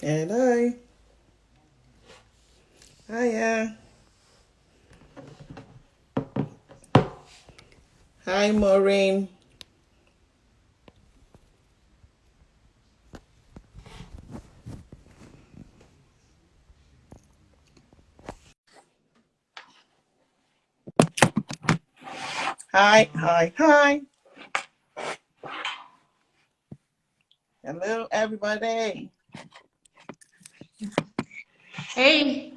Hello. Hiya. Hi, Maureen. Hi. Hello, everybody. Hey,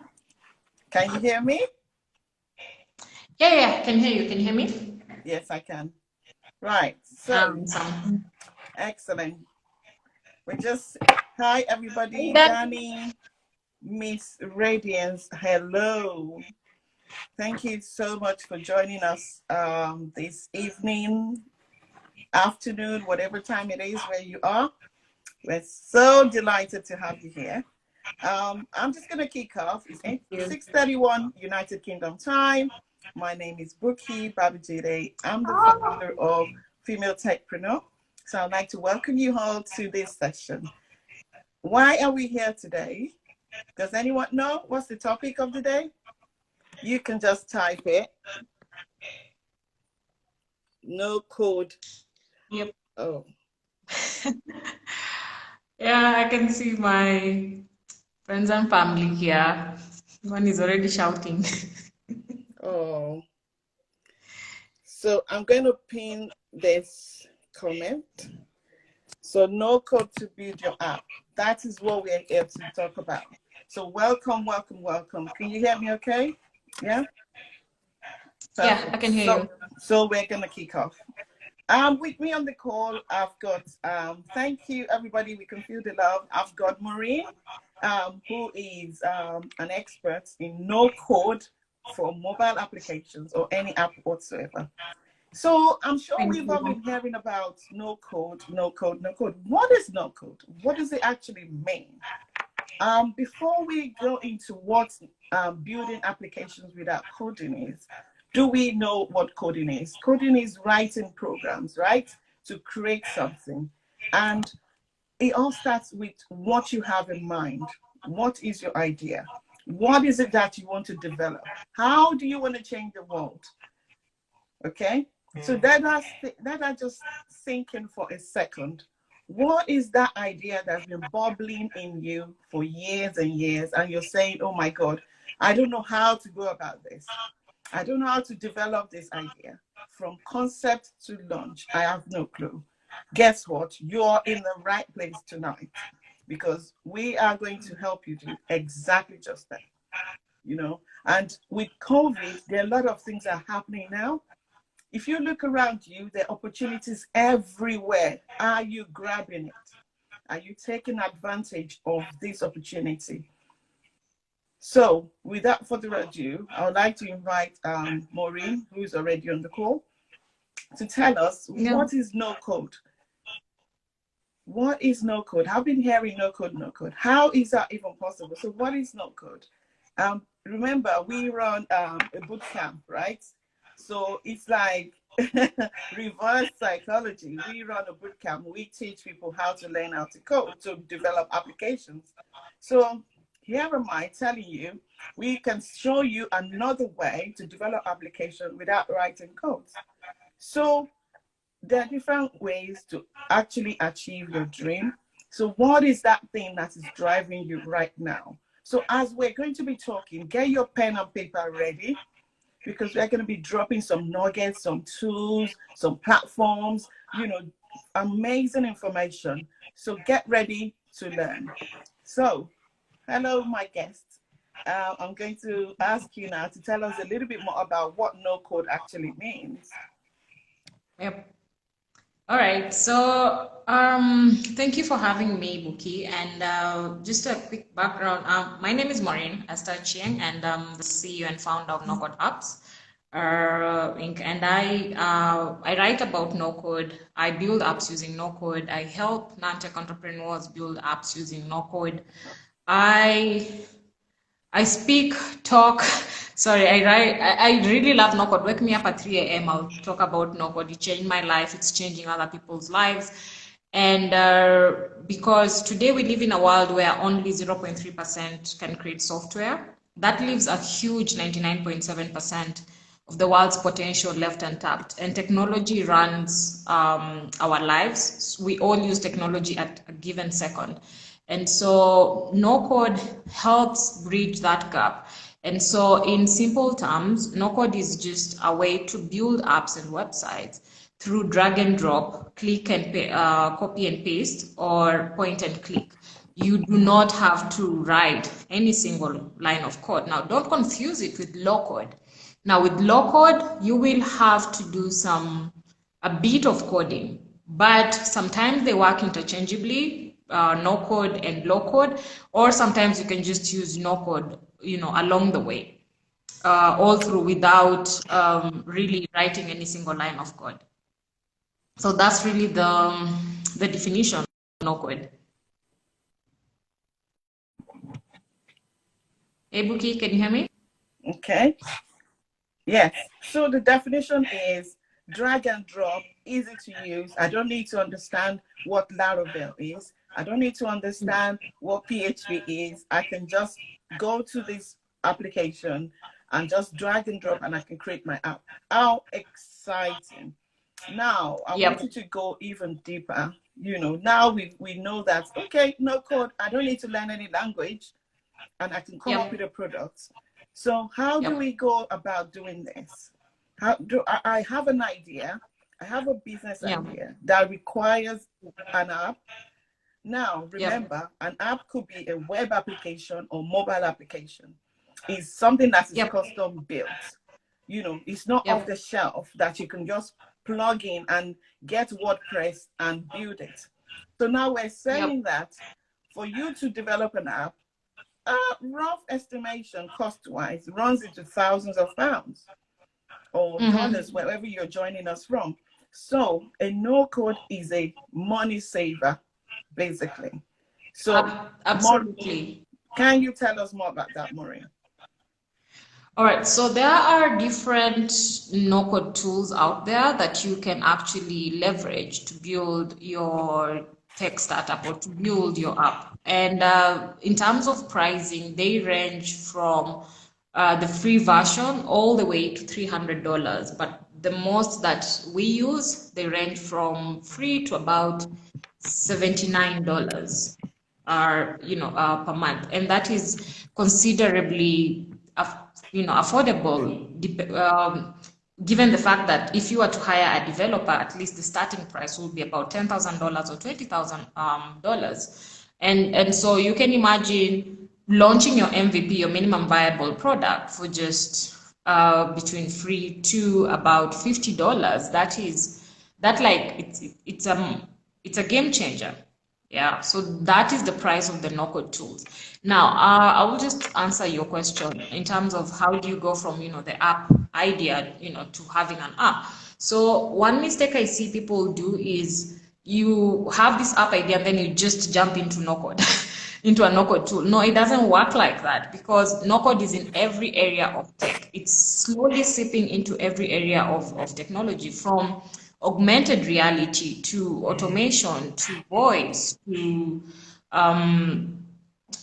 Can you hear me? yeah, can hear you. Can you hear me? Yes, I can. Right. So, Some. excellent. We just, hi, Hey, everybody. that. Danny, Miss Radiance, hello. Thank you so much for joining us this evening, afternoon, whatever time it is where you are. We're so delighted to have you here. I'm just going to kick off. It's Thank you. 6:31 United Kingdom time. My name is Buki Babajide. I'm the Oh. founder of Female Techpreneur. So I'd like to welcome you all to this session. Why are we here today? Does anyone know what's the topic of the day? You can just type it. No code. Yep. Oh, Yeah, I can see my friends and family here. One is already shouting. oh. So I'm going to pin this comment. So no code to build your app. That is what we're here to talk about. So welcome. Can you hear me okay? Yeah? Yeah, I Perfect. can hear So you. so we're gonna kick off. With me on the call, I've got thank you everybody, we can feel the love. I've got Maureen, who is an expert in no code for mobile applications or any app whatsoever. So I'm sure Thank we've all you. been hearing about no code, no code, no code. What is no code? What does it actually mean? Before we go into what building applications without coding is, do we know what coding is? Coding is writing programs, right? To create something. And it all starts with what you have in mind. What is your idea? What is it that you want to develop? How do you want to change the world? Okay, so that I just thinking for a second. What is that idea that's been bubbling in you for years and years, and you're saying, "Oh my God, I don't know how to go about this. I don't know how to develop this idea from concept to launch. I have no clue." Guess what? You're in the right place tonight because we are going to help you do exactly just that. And with COVID, there are a lot of things that are happening now. If you look around you, there are opportunities everywhere. Are you grabbing it? Are you taking advantage of this opportunity? So, without further ado, I would like to invite Maureen, who is already on the call, to tell us Yeah. what is no code. What is no code? I've been hearing no code, no code. How is that even possible? So, what is no code? Remember, we run a boot camp, right? So it's like reverse psychology. We run a boot camp. We teach people how to learn how to code, to develop applications. So here am I telling you, we can show you another way to develop application without writing codes. So there are different ways to actually achieve your dream. So, what is that thing that is driving you right now? So, as we're going to be talking, get your pen and paper ready because we're going to be dropping some nuggets, some tools, some platforms, amazing information. So, get ready to learn. So, hello, my guests. I'm going to ask you now to tell us a little bit more about what no code actually means. Yep. All right. Thank you for having me, Buki. And just a quick background. My name is Maureen Esther Chiang, and I'm the CEO and founder of No Code Apps. Inc. And I write about no code. I build apps using no code. I help non-tech entrepreneurs build apps using no code. I I speak, talk. Sorry, I write. I really love no code. Wake me up at 3 a.m. I'll talk about no code. It changed my life. It's changing other people's lives. And because today we live in a world where only 0.3% can create software, that leaves a huge 99.7% of the world's potential left untapped. And technology runs our lives. We all use technology at a given second. And so no code helps bridge that gap. And so in simple terms, no code is just a way to build apps and websites through drag and drop, click and copy and paste, or point and click. You do not have to write any single line of code. Now, don't confuse it with low code. Now, with low code, you will have to do a bit of coding, but sometimes they work interchangeably, no code and low code, or sometimes you can just use no code, along the way, all through without really writing any single line of code. So that's really the definition of no code. Hey, Buki, can you hear me? Okay. Yes. So the definition is drag and drop, easy to use. I don't need to understand what Laravel is. I don't need to understand what PHP is. I can just go to this application and just drag and drop, and I can create my app. How exciting. Now, I want you to go even deeper. Now we know that, okay, no code, I don't need to learn any language, and I can come up with a product. So how do we go about doing this? How do I have an idea? I have a business idea that requires an app. Now, remember, an app could be a web application or mobile application. It's something that is custom built. It's not off the shelf that you can just plug in and get WordPress and build it. So now we're saying that for you to develop an app, rough estimation cost-wise runs into thousands of pounds or dollars, wherever you're joining us from. So a no-code is a money saver, basically. So absolutely. Can you tell us more about that, Maureen? All right, so there are different no-code tools out there that you can actually leverage to build your tech startup or to build your app. And in terms of pricing, they range from the free version all the way to $300. But the most that we use, they range from free to about $79 per month. And that is considerably affordable, given the fact that if you were to hire a developer, at least the starting price will be about $10,000 or $20,000. And so you can imagine launching your MVP, your minimum viable product, for just between free to about $50. It's a game changer. Yeah, so that is the price of the no-code tools. Now, I will just answer your question in terms of how do you go from, the app idea, to having an app. So one mistake I see people do is you have this app idea and then you just jump into no-code, into a no-code tool. No, it doesn't work like that, because no-code is in every area of tech. It's slowly seeping into every area of technology, from augmented reality to automation to voice to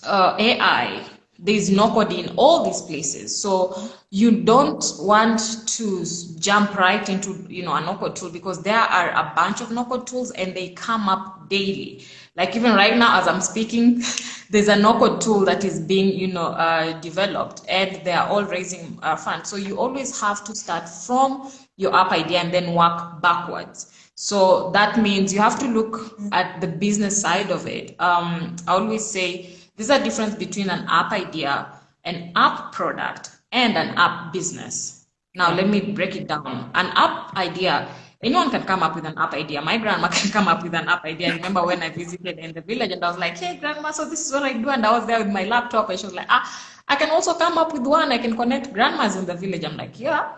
AI. There's no code in all these places. So you don't want to jump right into a no-code tool, because there are a bunch of no-code tools and they come up daily. Like even right now as I'm speaking, there's a no-code tool that is being developed, and they are all raising funds. So you always have to start from your app idea and then work backwards. So that means you have to look at the business side of it. I always say there's a difference between an app idea, an app product, and an app business. Now, let me break it down. An app idea, anyone can come up with an app idea. My grandma can come up with an app idea. I remember when I visited in the village and I was like, hey, grandma, so this is what I do. And I was there with my laptop and she was like, I can also come up with one. I can connect grandmas in the village. I'm like, yeah.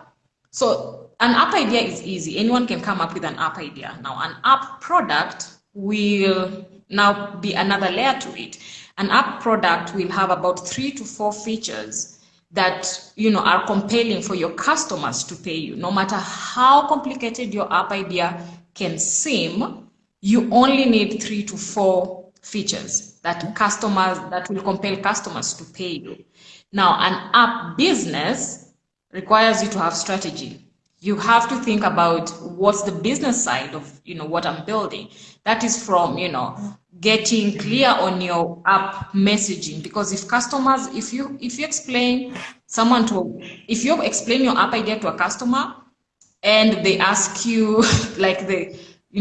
So an app idea is easy. Anyone can come up with an app idea. Now, an app product will now be another layer to it. An app product will have about 3 to 4 features that are compelling for your customers to pay you. No matter how complicated your app idea can seem, you only need 3 to 4 features that will compel customers to pay you. Now, an app business requires you to have strategy. You have to think about what's the business side of what I'm building. That is from getting clear on your app messaging, because if you explain if you explain your app idea to a customer and they ask you like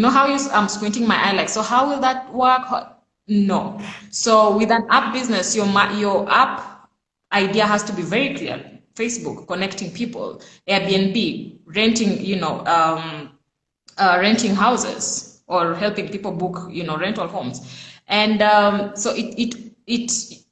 how I'm squinting my eye, like, so how will that work? No. So with an app business, your app idea has to be very clear. Facebook, connecting people. Airbnb, renting houses or helping people book rental homes. And so it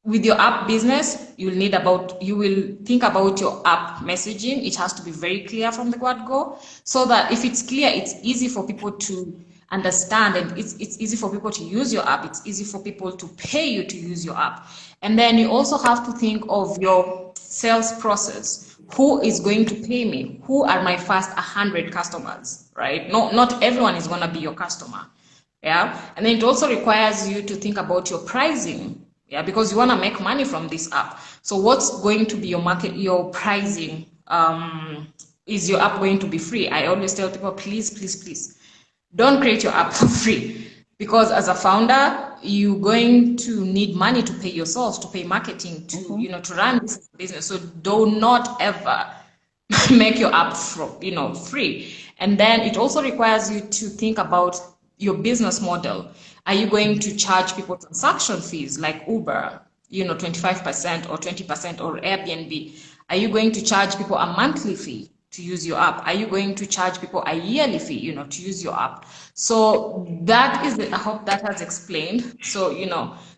with your app business, you will think about your app messaging. It has to be very clear from the word go, so that if it's clear, it's easy for people to understand, and it's easy for people to use your app. It's easy for people to pay you to use your app. And then you also have to think of your sales process. Who is going to pay me? Who are my first 100 customers, right? Not everyone is going to be your customer. Yeah. And then it also requires you to think about your pricing. Yeah, because you want to make money from this app. So what's going to be your pricing? Is your app going to be free? I always tell people, please, don't create your app for free, because as a founder, you're going to need money to pay yourself, to pay marketing, to to run this business. So do not ever make your app free. And then it also requires you to think about your business model. Are you going to charge people transaction fees like Uber, 25% or 20%, or Airbnb? Are you going to charge people a monthly fee to use your app? Are you going to charge people a yearly fee, to use your app? So that is I hope that has explained. So,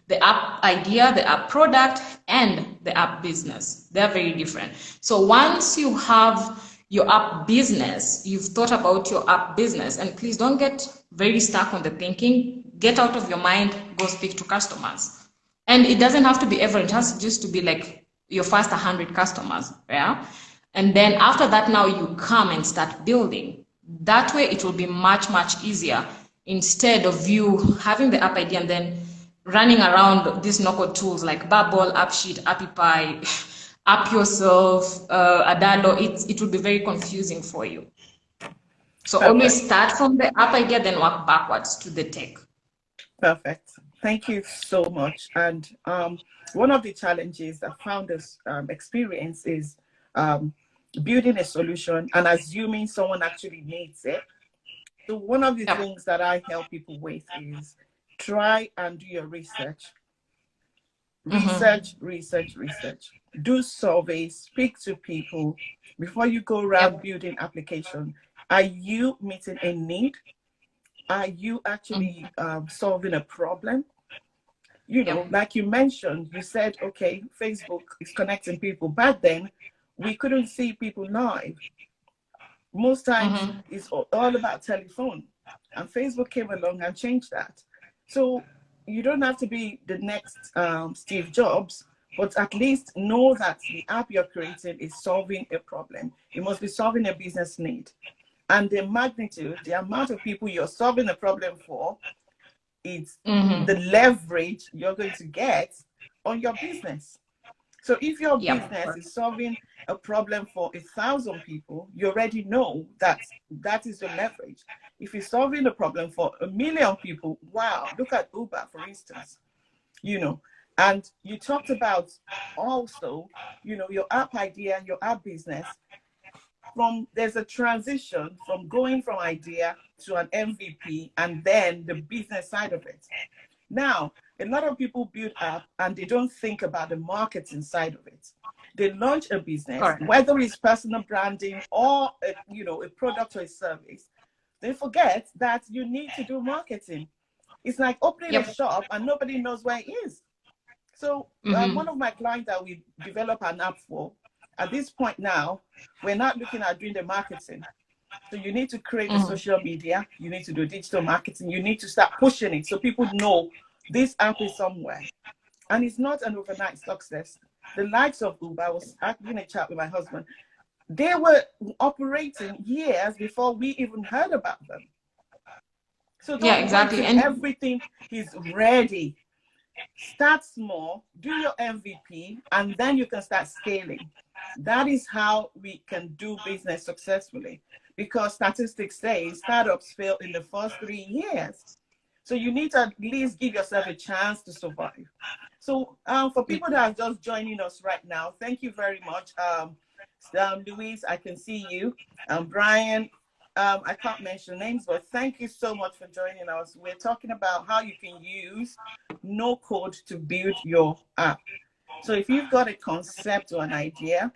the app idea, the app product, and the app business, they're very different. So once you have your app business, you've thought about your app business, and please don't get very stuck on the thinking. Get out of your mind, go speak to customers. And it doesn't have to be everyone, it has just to be like your first 100 customers, yeah? And then after that, now you come and start building. That way it will be much, much easier, instead of you having the app idea and then running around these no-code tools like Bubble, AppSheet, AppyPie, App Yourself, Adalo. It will be very confusing for you. So Perfect. always start from the app idea, then work backwards to the tech. Perfect. Thank you so much. And one of the challenges that founders experience is building a solution and assuming someone actually needs it. So one of the things that I help people with is try and do your research. Research. Do surveys, speak to people before you go around building application. Are you meeting a need? Are you actually solving a problem? Like you mentioned, you said, okay, Facebook is connecting people. Back then, we couldn't see people live. Most times, it's all about telephone. And Facebook came along and changed that. So you don't have to be the next Steve Jobs, but at least know that the app you're creating is solving a problem. It must be solving a business need. And the magnitude, the amount of people you're solving a problem for, it's the leverage you're going to get on your business. So if your business is solving a problem for 1,000 people, you already know that that is the leverage. If you're solving a problem for 1 million people, wow, look at Uber, for instance, And you talked about also, your app idea, your app business. There's a transition from going from idea to an MVP and then the business side of it. Now, a lot of people build app and they don't think about the marketing side of it. They launch a business, whether it's personal branding or a product or a service. They forget that you need to do marketing. It's like opening a shop and nobody knows where it is. So one of my clients that we develop an app for, at this point now, we're not looking at doing the marketing. So you need to create the social media. You need to do digital marketing. You need to start pushing it so people know this app is somewhere. And it's not an overnight success. The likes of Uber, I was having a chat with my husband. They were operating years before we even heard about them. So Yeah, don't wait exactly. till And everything is ready. Start small, do your MVP, and then you can start scaling. That is how we can do business successfully, because statistics say startups fail in the first 3 years. So you need to at least give yourself a chance to survive. So for people that are just joining us right now, thank you very much. Louise, I can see you. Brian, I can't mention names, but thank you so much for joining us. We're talking about how you can use no code to build your app. So if you've got a concept or an idea,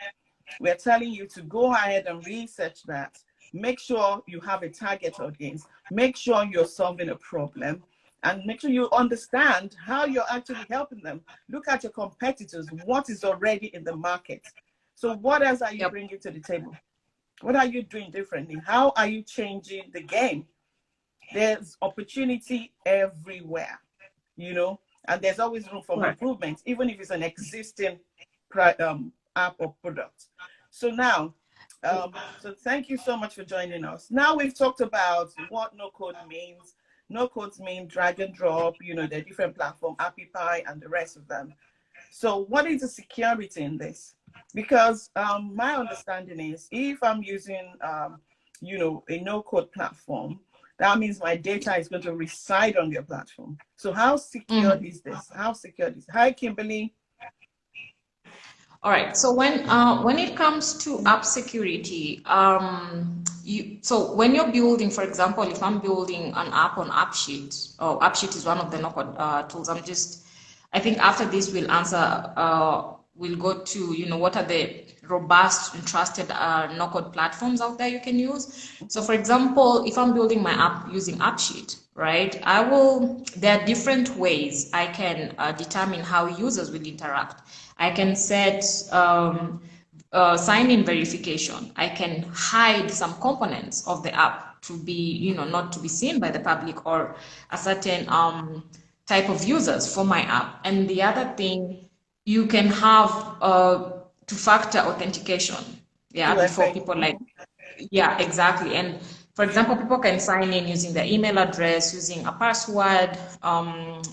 we're telling you to go ahead and research that. Make sure you have a target audience. Make sure you're solving a problem, and make sure you understand how you're actually helping them. Look at your competitors, what is already in the market. So what else are you yep. bringing to the table? What are you doing differently? How are you changing the game? There's opportunity everywhere, and there's always room for Right. improvement, even if it's an existing app or product. So now, so thank you so much for joining us. Now we've talked about what no code means. No codes mean drag and drop, the different platform, AppyPie and the rest of them. So what is the security in this? Because my understanding is if I'm using, a no-code platform, that means my data is going to reside on your platform. So how secure Mhm. is this? How secure is this? Hi, Kimberly. All right. So when it comes to app security, so when you're building, for example, if I'm building an app on AppSheet, or AppSheet is one of the no-code tools. I think after this we'll answer. We'll go to what are the robust and trusted no-code platforms out there you can use. So, for example, if I'm building my app using AppSheet, right? There are different ways I can determine how users will interact. I can set sign-in verification. I can hide some components of the app to be, not to be seen by the public or a certain type of users for my app. And the other thing, you can have two-factor authentication, yeah, before 2FA. people yeah, exactly. And for example, people can sign in using their email address, using a password,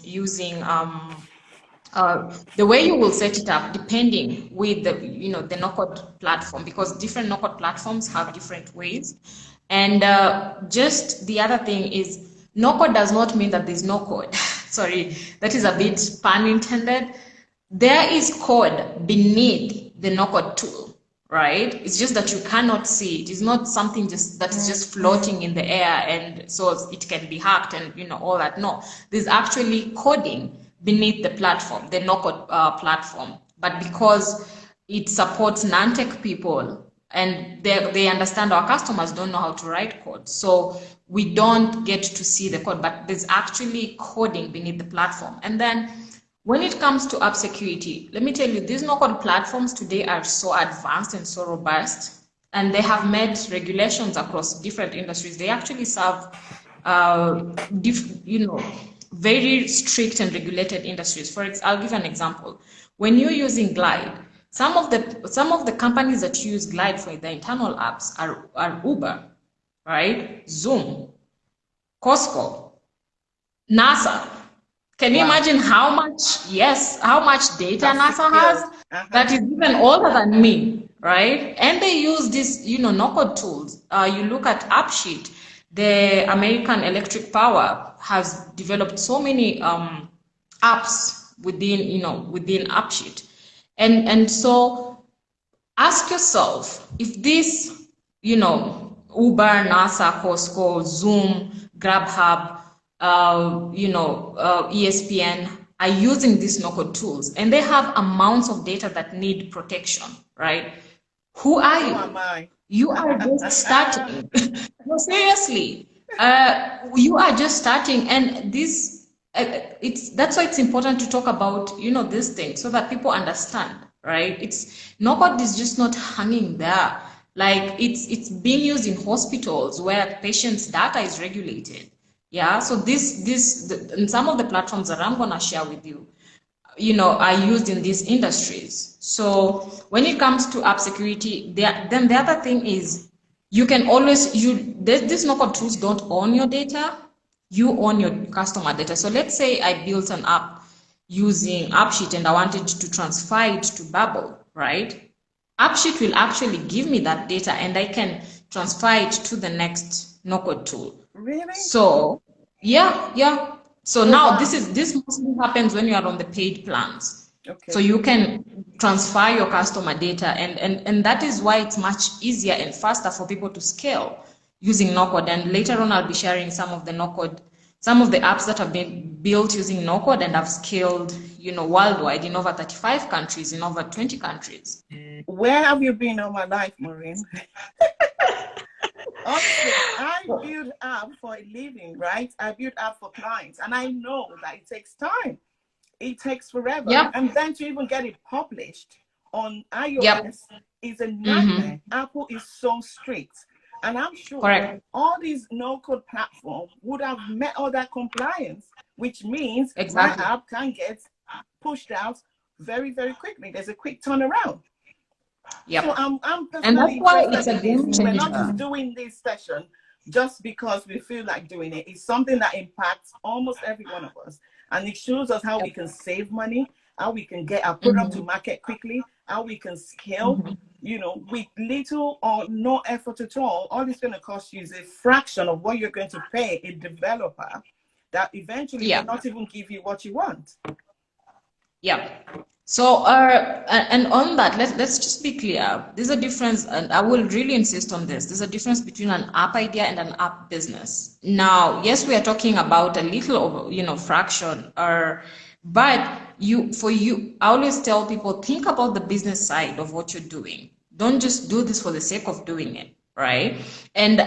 using the way you will set it up depending with the no-code platform, because different no-code platforms have different ways. And just the other thing is, no-code does not mean that there's no code. Sorry, that is a bit pun intended. There is code beneath the no-code tool, right? It's just that you cannot see it. It's not something just that is just floating in the air and so it can be hacked and all that. No, there's actually coding beneath the platform, the no-code platform. But because it supports non-tech people and they understand our customers don't know how to write code, so we don't get to see the code, but there's actually coding beneath the platform. And then when it comes to app security, let me tell you, these no-code platforms today are so advanced and so robust, and they have made regulations across different industries. They actually serve, very strict and regulated industries. I'll give an example. When you're using Glide, some of the companies that use Glide for their internal apps are Uber, right? Zoom, Costco, NASA. Can you Wow. imagine how much data That's NASA has? secured. That is even older than me, right? And they use this, no-code tools. You look at AppSheet, the American Electric Power has developed so many apps within AppSheet. And so ask yourself if this, Uber, NASA, Costco, Zoom, GrabHub, ESPN are using these no-code tools, and they have amounts of data that need protection, right? Who are Who you? am I? You are just starting. No, seriously. You are just starting, and this that's why it's important to talk about this thing so that people understand, right? It's nobody is just not hanging there. Like it's being used in hospitals where patients' data is regulated. Yeah. So and some of the platforms that I'm gonna share with you, are used in these industries. So when it comes to app security, then the other thing is you can always these no-code tools don't own your data. You own your customer data. So let's say I built an app using AppSheet and I wanted to transfer it to Bubble, right? AppSheet will actually give me that data and I can transfer it to the next no-code tool. Really? So yeah. So Oh, now wow. this mostly happens when you are on the paid plans. Okay. So you can transfer your customer data, and that is why it's much easier and faster for people to scale using no-code. And later on, I'll be sharing some of the no-code, some of the apps that have been built using no-code and have scaled, worldwide in over 35 countries, in over 20 countries. Where have you been all my life, Maureen? Honestly, I build app for a living, right? I build app for clients, and I know that it takes time. It takes forever. Yep. And then to even get it published on iOS Yep. is a nightmare. Apple is so strict. And I'm sure Correct. all these no-code platforms would have met all that compliance, which means Exactly. my app can get pushed out very, very quickly. There's a quick turnaround. Yep. So I'm personally And that's why interested it's a in game this. We're not changer. just doing this session just because we feel like doing it. It's something that impacts almost every one of us. And it shows us how we can save money, how we can get our product to market quickly, how we can scale, with little or no effort at all. All it's going to cost you is a fraction of what you're going to pay a developer that eventually will not even give you what you want. Yeah. So, and on that, let's just be clear. There's a difference, and I will really insist on this. There's a difference between an app idea and an app business. Now, yes, we are talking about a little of, fraction, but I always tell people, think about the business side of what you're doing. Don't just do this for the sake of doing it, right? And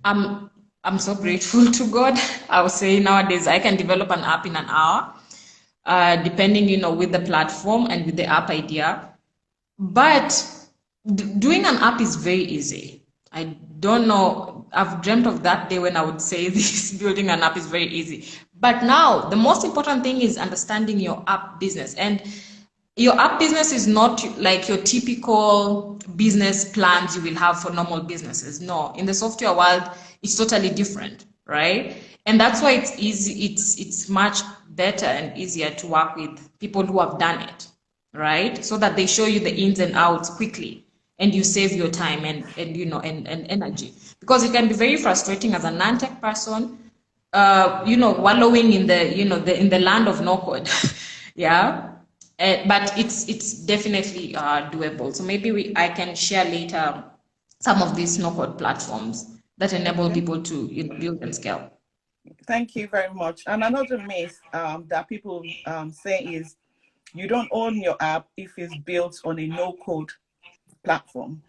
I'm so grateful to God. I would say nowadays I can develop an app in an hour. Depending, with the platform and with the app idea. But doing an app is very easy. I don't know, I've dreamt of that day when I would say this, building an app is very easy. But now, the most important thing is understanding your app business. And your app business is not like your typical business plans you will have for normal businesses. No, in the software world, it's totally different, right? And that's why it's easy. It's much better and easier to work with people who have done it, right? So that they show you the ins and outs quickly, and you save your time and energy. Because it can be very frustrating as a non-tech person, wallowing in in the land of no code, yeah. But it's definitely doable. So maybe I can share later some of these no-code platforms that enable people to build and scale. Thank you very much. And another myth that people say is you don't own your app if it's built on a no-code platform.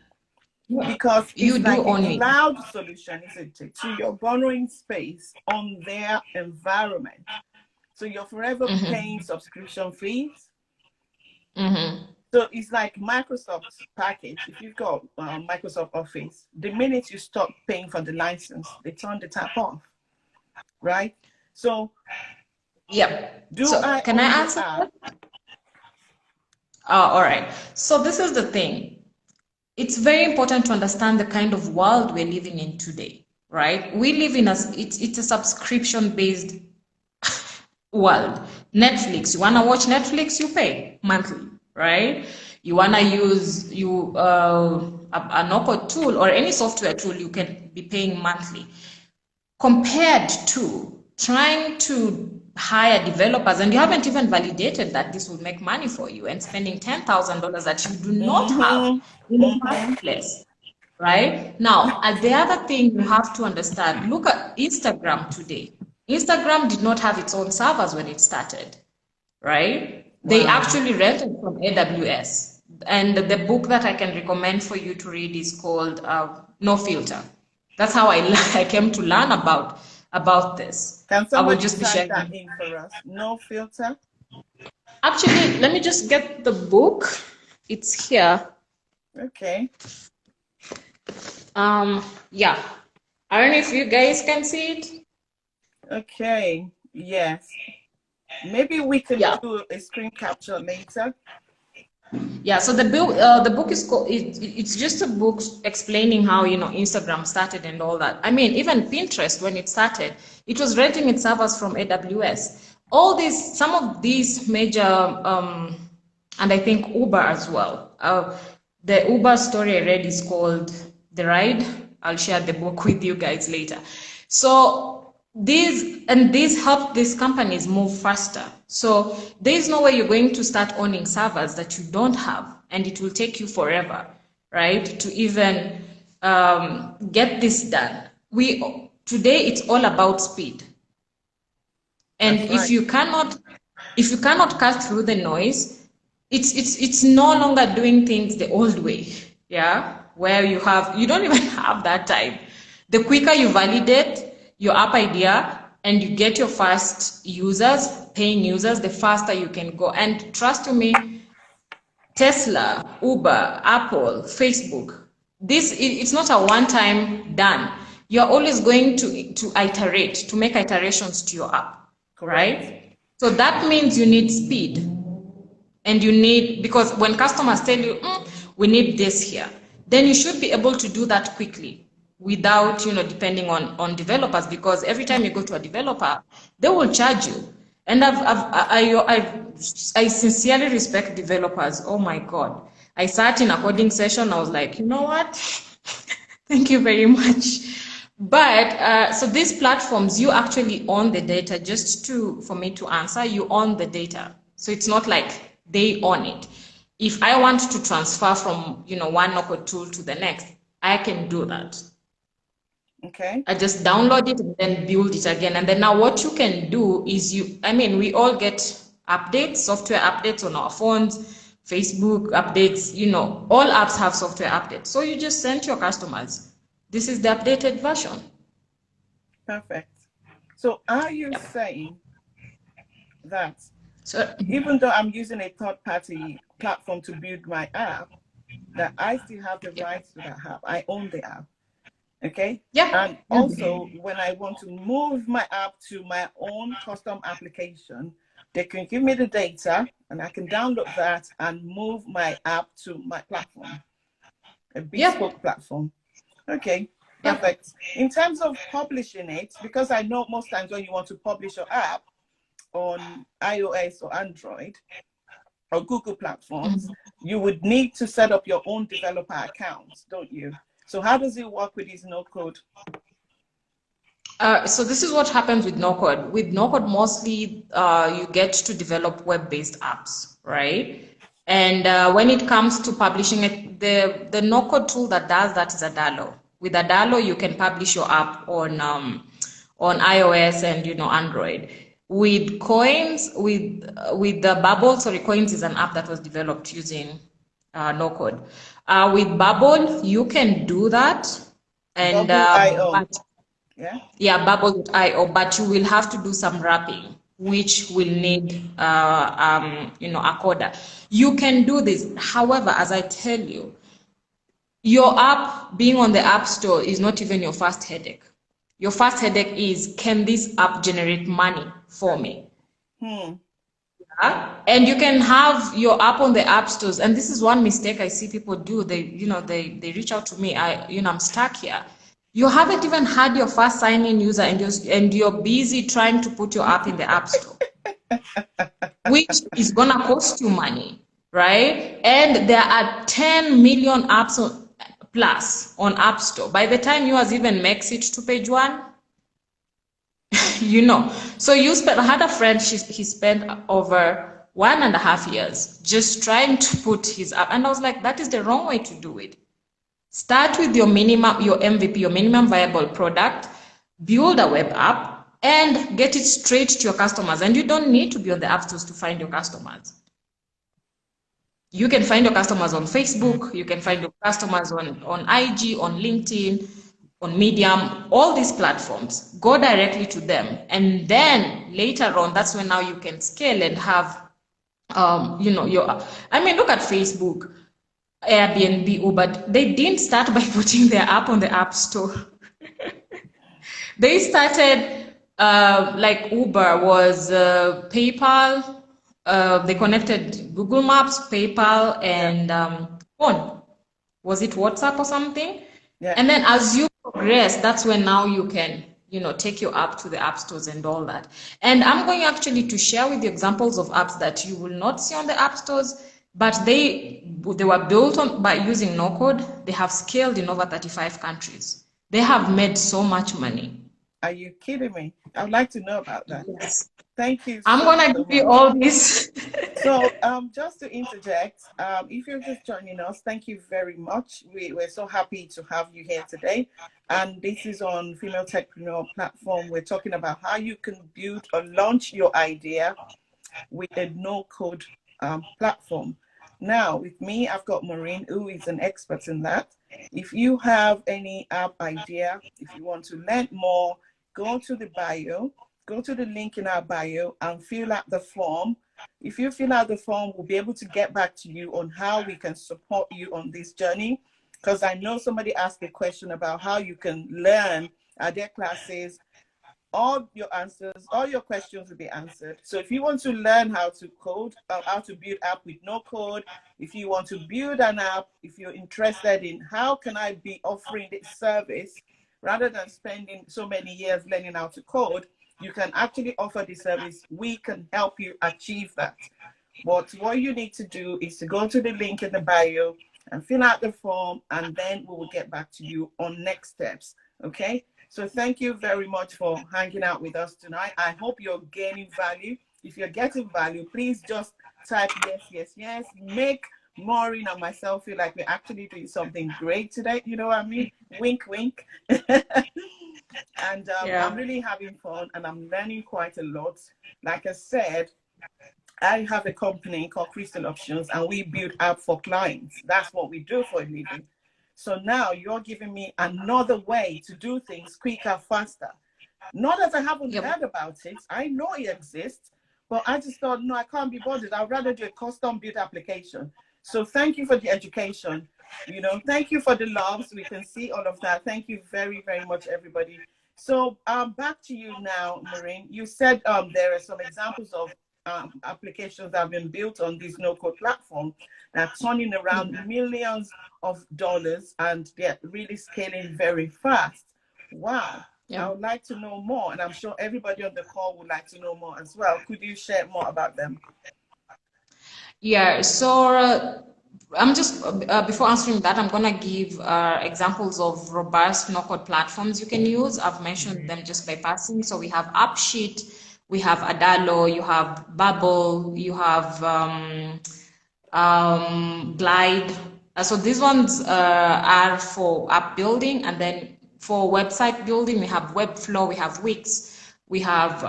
Because it's like a cloud solution, isn't it? So you're borrowing space on their environment. So you're forever paying subscription fees. So it's like Microsoft's package. If you've got Microsoft Office, the minute you stop paying for the license, they turn the tap off, right? So, can I answer that? All right. So this is the thing. It's very important to understand the kind of world we're living in today, right? We live in it's a subscription-based world. Netflix, you want to watch Netflix, you pay monthly, right? You want to use a no-code tool or any software tool, you can be paying monthly. Compared to trying to hire developers, and you haven't even validated that this will make money for you, and spending $10,000 that you do not have in the first place, right? Now, the other thing you have to understand, look at Instagram today. Instagram did not have its own servers when it started, right? Wow. They actually rented from AWS. And the book that I can recommend for you to read is called No Filter. That's how I came to learn about this. Can somebody just type that in for us? No Filter? Actually, let me just get the book. It's here. Okay. Yeah. I don't know if you guys can see it. Okay. Yes. Maybe we can do a screen capture later. Yeah, so the book is called, it's just a book explaining how, Instagram started and all that. I mean, even Pinterest, when it started, it was renting its servers from AWS. All these, some of these major, and I think Uber as well. The Uber story I read is called The Ride. I'll share the book with you guys later. So these help these companies move faster. So there is no way you're going to start owning servers that you don't have, and it will take you forever, right, to even get this done. Today it's all about speed, and That's right. if you cannot cut through the noise, it's no longer doing things the old way, yeah, where you don't even have that time. The quicker you validate your app idea and you get your first users, paying users, the faster you can go. And trust me, Tesla, Uber, Apple, Facebook, it's not a one-time done. You're always going to iterate, to make iterations to your app, Correct. right? So that means you need speed. And you need, because when customers tell you, we need this here, then you should be able to do that quickly without, depending on developers, because every time you go to a developer, they will charge you. And I sincerely respect developers. Oh my God. I sat in a coding session. I was like, you know what? Thank you very much. But so these platforms, you actually own the data. For me to answer, you own the data. So it's not like they own it. If I want to transfer from, one Nocode tool to the next, I can do that. Okay. I just download it and then build it again. And then now what you can do is we all get updates, software updates on our phones, Facebook updates, all apps have software updates. So you just send to your customers, this is the updated version. Perfect. So are you Yep. saying that So even though I'm using a third-party platform to build my app, that I still have the rights to that app? I own the app. Okay. yeah. And also, when I want to move my app to my own custom application, they can give me the data and I can download that and move my app to my platform, a bespoke platform. Okay, perfect. In terms of publishing it, because I know most times when you want to publish your app on iOS or Android or Google platforms, you would need to set up your own developer accounts, don't you? So how does it work with this no-code? So this is what happens with no-code. With no-code, mostly you get to develop web-based apps, right? And when it comes to publishing it, the no-code tool that does that is Adalo. With Adalo, you can publish your app on iOS and Android. With Coins, with the Bubble, sorry, Coins is an app that was developed using no-code. With Bubble, you can do that, and Bubble.io. yeah, Bubble.io, but you will have to do some wrapping, which will need a coder. You can do this. However, as I tell you, your app being on the App Store is not even your first headache. Your first headache is, can this app generate money for me? And you can have your app on the app stores, and this is one mistake I see people do. They reach out to me. I'm stuck here. You haven't even had your first sign-in user, and you're busy trying to put your app in the app store, which is gonna cost you money, right? And there are 10 million apps plus on App Store. By the time yours even makes it to page one, So I had a friend, he spent over 1.5 years just trying to put his app, and I was like, that is the wrong way to do it. Start with your MVP, your minimum viable product, build a web app, and get it straight to your customers. And you don't need to be on the app stores to find your customers. You can find your customers on Facebook, you can find your customers on IG, on LinkedIn, on Medium, all these platforms. Go directly to them. And then later on, that's when now you can scale and have, look at Facebook, Airbnb, Uber. They didn't start by putting their app on the App Store. They started like Uber was PayPal, they connected Google Maps, PayPal, and phone. Was it WhatsApp or something? Yeah. And then as you progress, that's when now you can, take your app to the app stores and all that. And I'm going actually to share with you examples of apps that you will not see on the app stores, but they were built on by using no code. They have scaled in over 35 countries. They have made so much money. Are you kidding me? I would like to know about that. Yes. Thank you I'm so gonna give you much. all this. So just to interject, if you're just joining us, thank you very much. We're so happy to have you here today. And this is on Female Techpreneur platform. We're talking about how you can build or launch your idea with a no-code platform. Now, with me, I've got Maureen, who is an expert in that. If you have any app idea, if you want to learn more, go to the bio, go to the link in our bio and fill out the form. If you fill out the form, we'll be able to get back to you on how we can support you on this journey. Because I know somebody asked a question about how you can learn their classes. All your answers, all your questions will be answered. So if you want to learn how to code, how to build app with no code, if you want to build an app, if you're interested in how can I be offering this service, rather than spending so many years learning how to code, you can actually offer the service. We can help you achieve that. But what you need to do is to go to the link in the bio and fill out the form, and then we will get back to you on next steps. Okay? So thank you very much for hanging out with us tonight. I hope you're gaining value. If you're getting value, please just type yes, yes, yes. Make Maureen and myself feel like we're actually doing something great today. You know what I mean? Wink, wink. And I'm really having fun and I'm learning quite a lot. Like I said, I have a company called Crystal Options and we build app for clients. That's what we do for a living. So now you're giving me another way to do things quicker, faster. Not that I haven't heard about it. I know it exists, but I just thought, no, I can't be bothered. I'd rather do a custom built application. So thank you for the education. Thank you for the loves. We can see all of that. Thank you very, very much, everybody. So back to you now, Maureen. You said there are some examples of applications that have been built on this no-code platform that are turning around millions of dollars, and they're really scaling very fast. Wow. I would like to know more, and I'm sure everybody on the call would like to know more as well. Could you share more about them? Yeah, so I'm just, before answering that, I'm going to give examples of robust no-code platforms you can use. I've mentioned them just by passing. So we have AppSheet, we have Adalo, you have Bubble, you have Glide. So these ones are for app building, and then for website building, we have Webflow, we have Wix, we have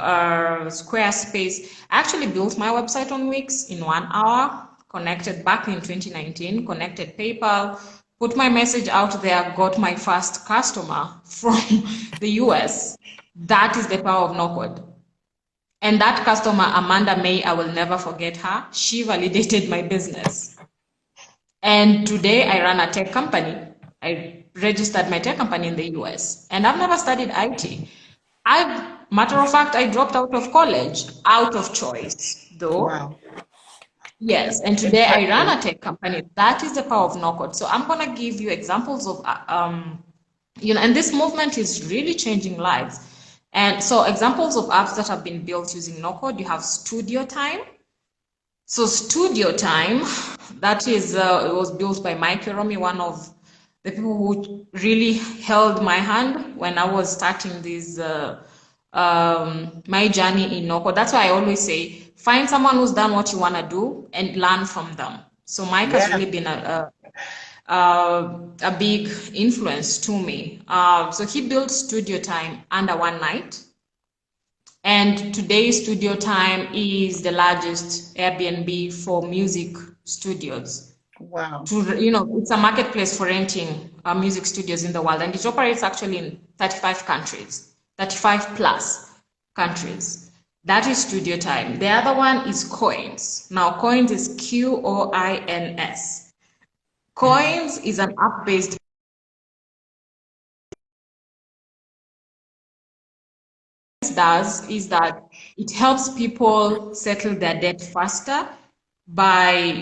Squarespace. I actually built my website on Wix in 1 hour, connected back in 2019, connected PayPal, put my message out there, got my first customer from the US. That is the power of no-code. And that customer, Amanda May, I will never forget her. She validated my business. And today I run a tech company. I registered my tech company in the US. And I've never studied IT. Matter of fact, I dropped out of college, out of choice, though. Wow. Yes, and today I run a tech company. That is the power of no-code. So I'm going to give you examples of, and this movement is really changing lives. And so examples of apps that have been built using no-code, you have Studio Time. So Studio Time, that is, it was built by Mike Yoromi, one of the people who really held my hand when I was starting this, my journey in no-code. That's why I always say, find someone who's done what you want to do and learn from them. So Mike has really been a big influence to me. So he built Studio Time under one night. And today's Studio Time is the largest Airbnb for music studios. Wow. It's a marketplace for renting music studios in the world. And it operates actually in 35 countries, 35 plus countries. That is Studio Time. The other one is Coins. Now, Coins is Coins. Coins is an app-based does is that it helps people settle their debt faster by,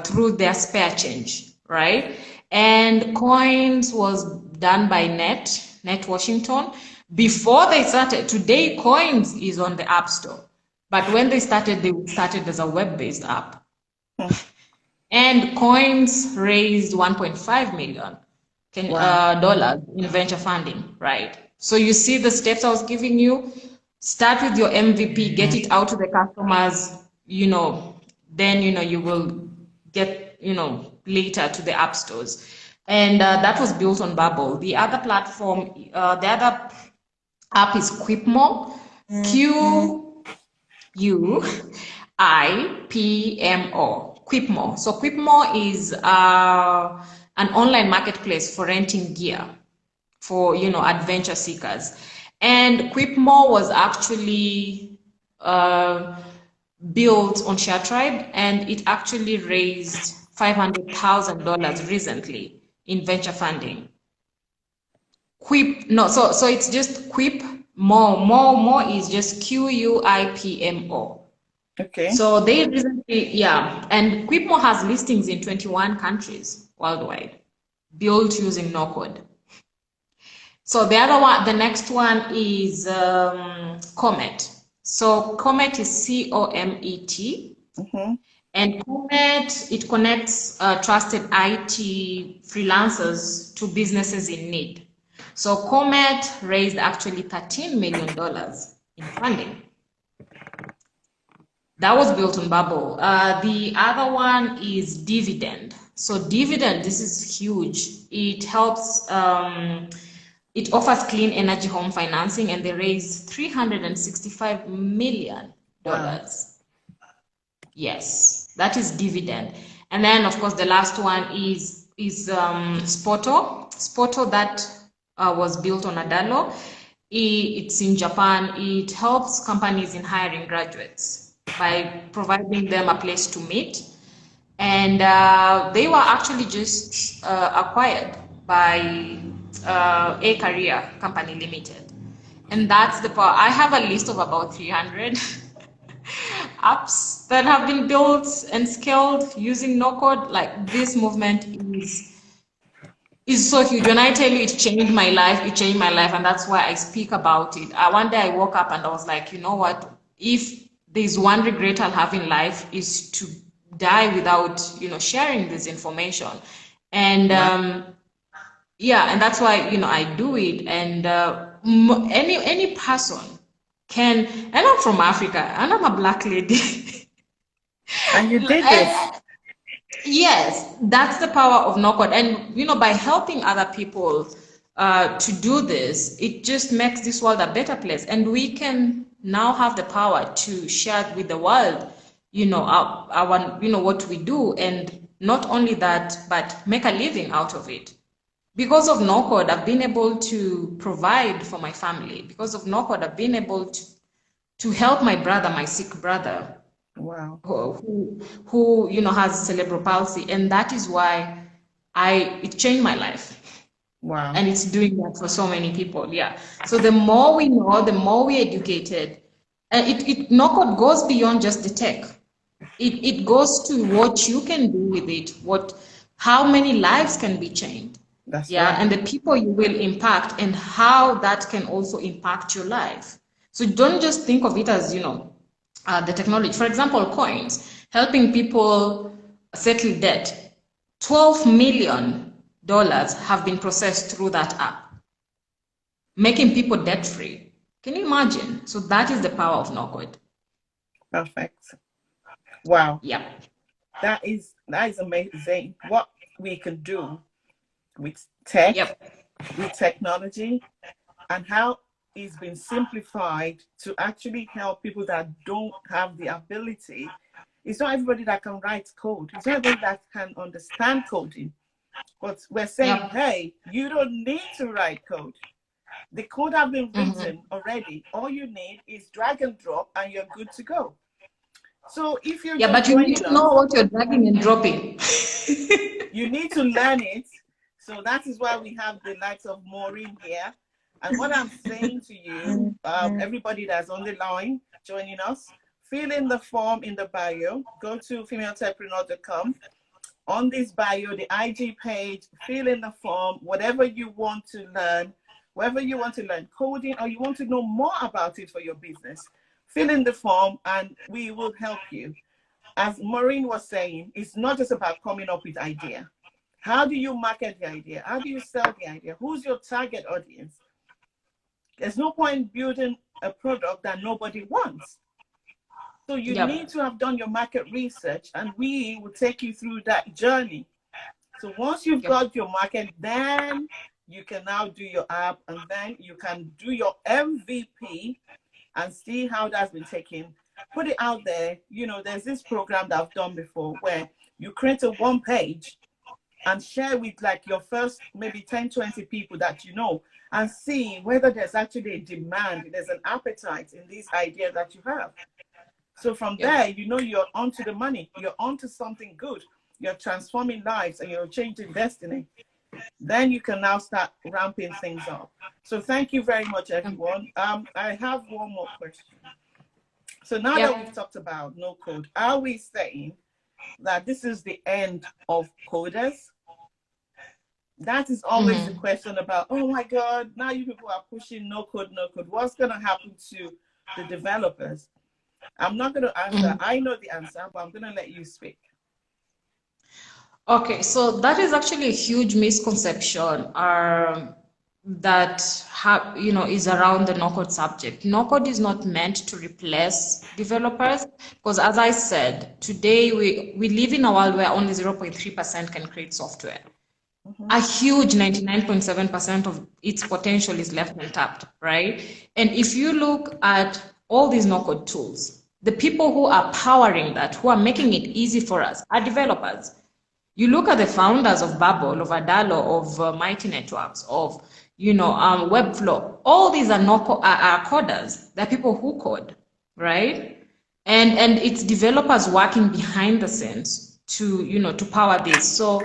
through their spare change, right? And Coins was done by Net Washington. Before they started, today Coins is on the App Store. But when they started as a web-based app. And Coins raised 1.5 million dollars in venture funding, right? So you see the steps I was giving you. Start with your MVP, get it out to the customers, then you will get later to the app stores. And that was built on Bubble. The other platform, the other app is Quipmo, Quipmo. Quipmo. So Quipmo is an online marketplace for renting gear for adventure seekers. And Quipmo was actually built on ShareTribe, and it actually raised $500,000 recently in venture funding. So it's just Quipmo. More is just Quipmo. Okay. So they recently, and Quipmo has listings in 21 countries worldwide, built using Nocode. So the next one is Comet. So Comet is Comet. And Comet, it connects trusted IT freelancers to businesses in need. So Comet raised actually $13 million in funding. That was built on Bubble. The other one is Dividend. So Dividend, this is huge. It helps, it offers clean energy home financing, and they raised $365 million. Wow. Yes, that is Dividend. And then, of course, the last one is Spoto. Spoto, that was built on Adalo. It's in Japan. It helps companies in hiring graduates by providing them a place to meet. And they were actually just acquired by A Career Company Limited. And that's the power. I have a list of about 300 apps that have been built and scaled using Nocode. Like, this movement is so huge. When I tell you it changed my life, and that's why I speak about it. One day I woke up and I was like, you know what? If there's one regret I'll have in life is to die without, sharing this information. And and that's why, I do it. And any person can, and I'm from Africa, and I'm a Black lady. And you did this. Yes, that's the power of Nocode. And, by helping other people to do this, it just makes this world a better place. And we can now have the power to share with the world, our what we do. And not only that, but make a living out of it. Because of Nocode, I've been able to provide for my family. Because of Nocode, I've been able to help my brother, my sick brother. Wow. Who has cerebral palsy, and that is why it changed my life. Wow. And it's doing that for so many people. Yeah. So the more we know, the more we educated, and Nocode goes beyond just the tech. It goes to what you can do with it, how many lives can be changed. That's right. right. And the people you will impact, and how that can also impact your life. So don't just think of it as, the technology. For example, Coins, helping people settle debt. $12 million have been processed through that app, making people debt-free. Can you imagine? So that is the power of Nocode. Perfect. Wow. Yeah. That is amazing. What we can do with tech, with technology, and how it's been simplified to actually help people that don't have the ability. It's not everybody that can write code. It's not everybody that can understand coding. But we're saying, hey, you don't need to write code. The code has been written already. All you need is drag and drop, and you're good to go. So if you're but you need to know what you're dragging and dropping. You need to learn it. So that is why we have the likes of Maureen here. And what I'm saying to you, everybody that's on the line joining us, fill in the form in the bio. Go to femaletechpreneur.com. On this bio, the IG page, fill in the form, whatever you want to learn, whether you want to learn coding or you want to know more about it for your business, fill in the form and we will help you. As Maureen was saying, it's not just about coming up with idea. How do you market the idea? How do you sell the idea? Who's your target audience? There's no point building a product that nobody wants. So you need to have done your market research, and we will take you through that journey. So once you've got your market, then you can now do your app, and then you can do your MVP and see how that's been taken. Put it out there. You know, there's this program that I've done before where you create a one page and share with like your first maybe 10, 20 people that you know, and see whether there's actually a demand, there's an appetite in these ideas that you have. So from there, you know, you're onto the money, you're onto something good, you're transforming lives and you're changing destiny. Then you can now start ramping things up. So thank you very much, everyone. I have one more question. So now that we've talked about no code, are we saying that this is the end of coders? That is always the question about, oh my God, now you people are pushing no code, no code. What's going to happen to the developers? I'm not going to answer. I know the answer, but I'm going to let you speak. Okay, so that is actually a huge misconception that is around the no-code subject. No-code is not meant to replace developers, because as I said, today we live in a world where only 0.3% can create software. A huge 99.7% of its potential is left untapped, right? And if you look at all these no-code tools, the people who are powering that, who are making it easy for us, are developers. You look at the founders of Babel, of Adalo, of Mighty Networks, of Webflow. All these are coders. They're people who code, right? And it's developers working behind the scenes to power this. So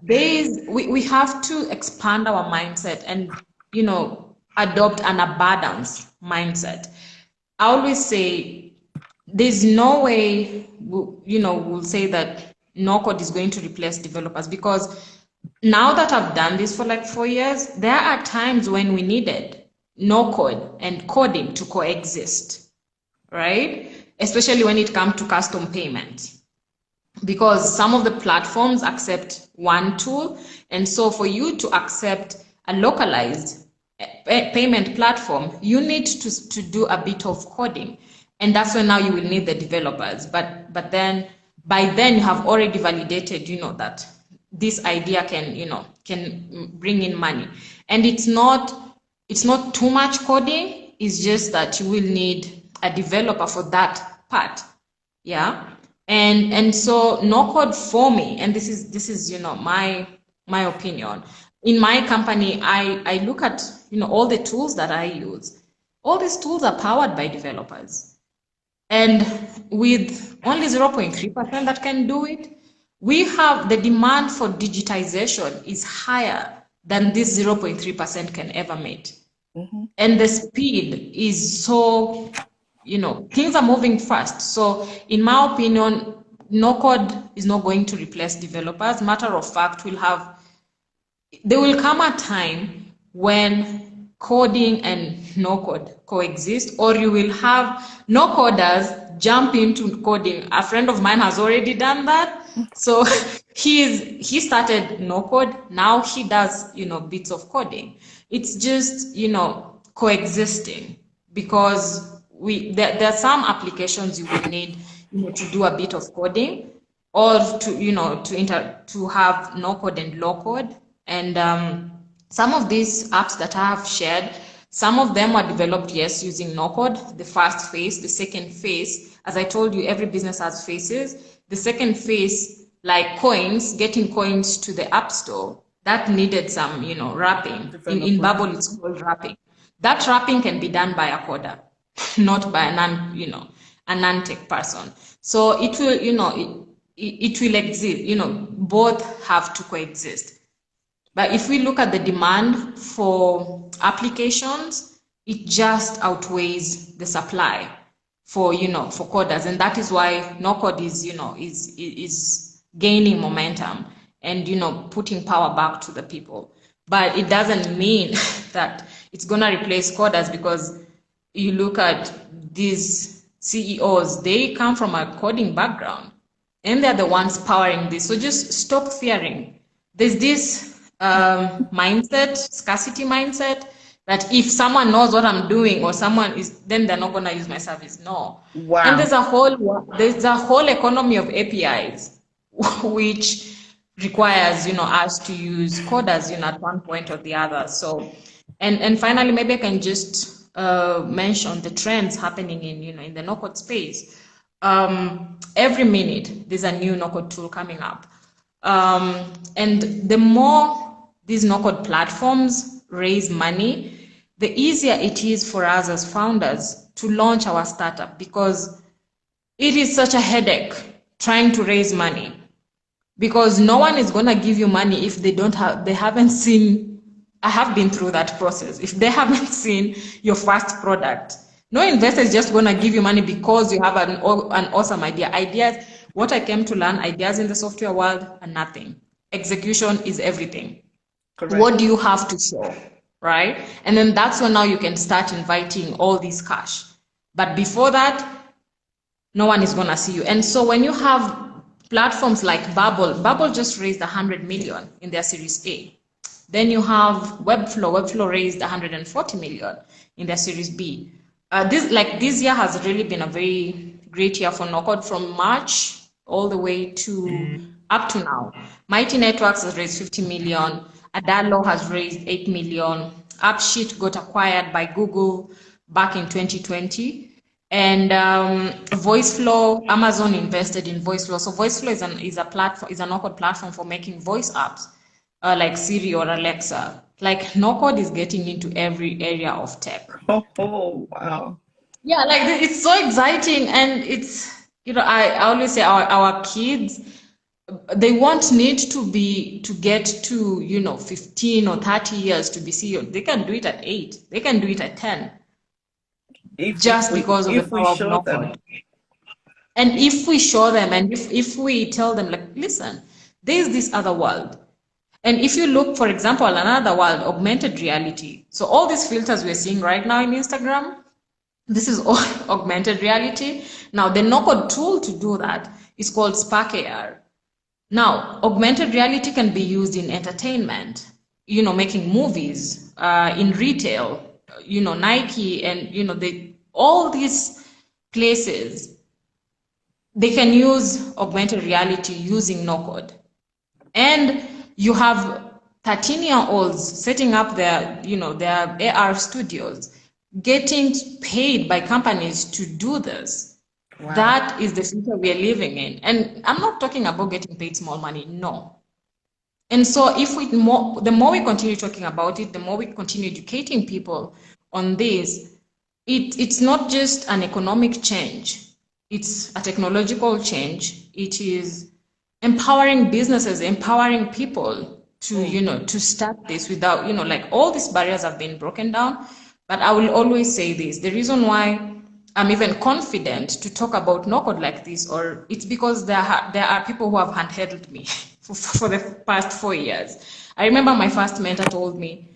we have to expand our mindset and adopt an abundance mindset. I always say there's no way we'll say that no code is going to replace developers, because now that I've done this for like 4 years, there are times when we needed no code and coding to coexist, right? Especially when it comes to custom payment, because some of the platforms accept one tool, and so for you to accept a localized payment platform, you need to do a bit of coding, and that's when now you will need the developers. But then by then you have already validated, that this idea can bring in money, and it's not too much coding. It's just that you will need a developer for that part, and so no code for me, and this is my opinion. In my company, I look at all the tools that I use. All these tools are powered by developers. And with only 0.3% that can do it, we have the demand for digitization is higher than this 0.3% can ever meet. And the speed is so, things are moving fast. So in my opinion, no code is not going to replace developers. Matter of fact, there will come a time when coding and no code coexist, or you will have no coders jump into coding. A friend of mine has already done that. So he started no code. Now he does, bits of coding. It's just, coexisting, because there are some applications you will need, to do a bit of coding, or to have no code and low code. And some of these apps that I have shared, some of them were developed, yes, using no code. The first phase, the second phase, as I told you, every business has phases. The second phase, like getting coins to the app store, that needed some, wrapping. In Babel, it's called wrapping. That wrapping can be done by a coder, not by a non-tech person. So it will, it will exist. Both have to coexist. But if we look at the demand for applications, it just outweighs the supply for, for coders. And that is why no code is gaining momentum and, putting power back to the people. But it doesn't mean that it's going to replace coders, because you look at these CEOs, they come from a coding background and they're the ones powering this. So just stop fearing. There's this mindset, scarcity mindset, that if someone knows what I'm doing or someone is, then they're not going to use my service. No. Wow. And there's a whole economy of APIs, which requires, us to use coders, at one point or the other. So, and finally, maybe I can just mention the trends happening in the no-code space. Every minute, there's a new no-code tool coming up. And the more these no-code platforms raise money, the easier it is for us as founders to launch our startup, because it is such a headache trying to raise money, because no one is going to give you money if they haven't seen. I have been through that process. If they haven't seen your first product, no investor is just going to give you money because you have an awesome idea. Ideas, what I came to learn, ideas in the software world are nothing. Execution is everything. Correct. What do you have to show, right? And then that's when now you can start inviting all this cash. But before that, no one is going to see you. And so when you have platforms like Bubble just raised 100 million in their Series A. Then you have Webflow raised 140 million in their Series B. This year has really been a very great year for no-code, from March all the way to up to now. Mighty Networks has raised 50 million. Adalo has raised 8 million. AppSheet got acquired by Google back in 2020. And VoiceFlow, Amazon invested in VoiceFlow. So VoiceFlow is a no-code platform for making voice apps, like Siri or Alexa. Like, no-code is getting into every area of tech. Oh, wow. Yeah, like it's so exciting. And it's, I always say our kids, they won't need to get to, 15 or 30 years to be CEO. They can do it at 8. They can do it at 10. Because of the power of no-code. And if we show them, and if we tell them, like, listen, there's this other world. And if you look, for example, another world, augmented reality. So all these filters we're seeing right now in Instagram, this is all augmented reality. Now, the no-code tool to do that is called Spark AR. Now, augmented reality can be used in entertainment, making movies, in retail, Nike, and, all these places, they can use augmented reality using no-code. And you have 13-year-olds setting up their AR studios, getting paid by companies to do this. Wow. That is the future we are living in. And I'm not talking about getting paid small money, no. And so the more we continue talking about it, the more we continue educating people on this, it's not just an economic change, it's a technological change. It is empowering businesses, empowering people to, to start this without, like, all these barriers have been broken down. But I will always say this, the reason why I'm even confident to talk about no-code like this, or it's because there are people who have handheld me for the past 4 years. I remember my first mentor told me,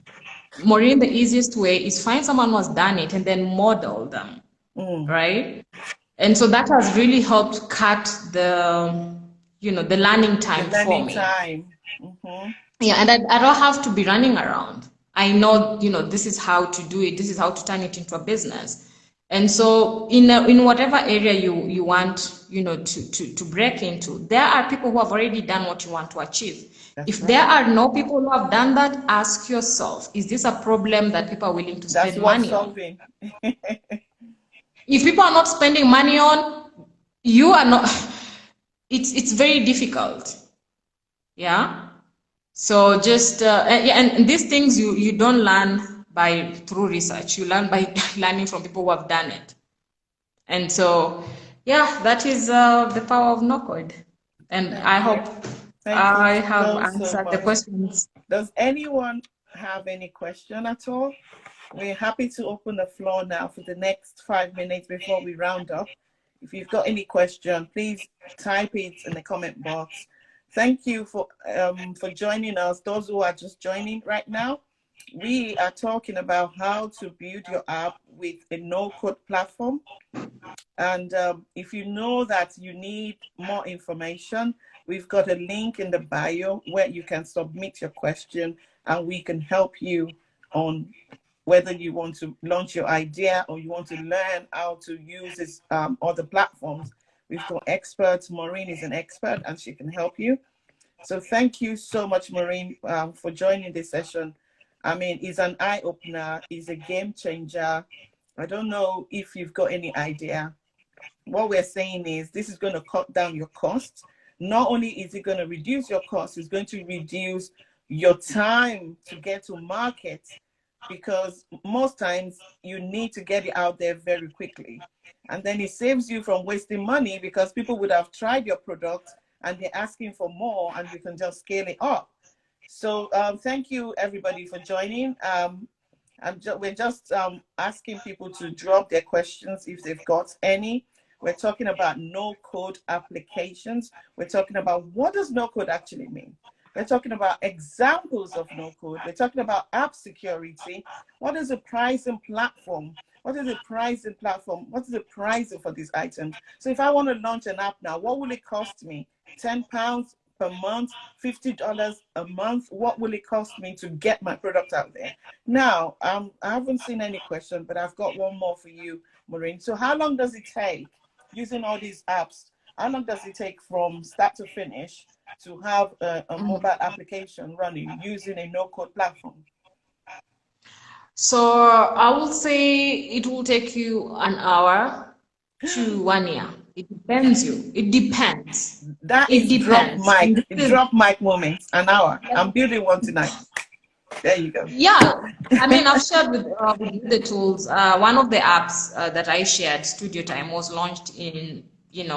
Maureen, the easiest way is find someone who has done it and then model them, right? And so that has really helped cut the, the learning time for me. Yeah, and I don't have to be running around. I know, this is how to do it. This is how to turn it into a business. And so in whatever area you want, to break into, there are people who have already done what you want to achieve. If there are no people who have done that, ask yourself, is this a problem that people are willing to spend money on? If people are not spending money on, you are not, it's very difficult. Yeah. So just, and these things you don't learn through research, you learn by learning from people who have done it. And so, yeah, that is the power of no-code. And I hope Thank you I have so answered the much. questions. Does anyone have any question at all? We're happy to open the floor now for the next 5 minutes before we round up. If you've got any question, please type it in the comment box. Thank you for joining us. Those who are just joining right now, we are talking about how to build your app with a no-code platform. And if you know that you need more information, we've got a link in the bio where you can submit your question and we can help you on whether you want to launch your idea or you want to learn how to use this other platforms. We've got experts. Maureen is an expert and she can help you. So thank you so much, Maureen, for joining this session. I mean, it's an eye-opener, it's a game changer. I don't know if you've got any idea. What we're saying is this is going to cut down your costs. Not only is it going to reduce your costs, it's going to reduce your time to get to market, because most times you need to get it out there very quickly. And then it saves you from wasting money because people would have tried your product and they're asking for more and you can just scale it up. So thank you everybody for joining. We're just asking people to drop their questions if they've got any. We're talking about no-code applications. We're talking about what does no-code actually mean? We're talking about examples of no-code. We're talking about app security. What is the pricing platform? What is the pricing platform? What is the pricing for these items? So if I want to launch an app now, what will it cost me? £10 per month, $50 a month? What will it cost me to get my product out there? Now, I haven't seen any question, but I've got one more for you, Maureen. So how long does it take using all these apps? How long does it take from start to finish to have a mobile application running using a no-code platform? So I will say it will take you an hour to 1 year. It depends you. It depends. That It is depends. drop mic moments, an hour. I'm building one tonight. There you go. Yeah, I mean, I've shared with you the tools. One of the apps that I shared, Studio Time, was launched in,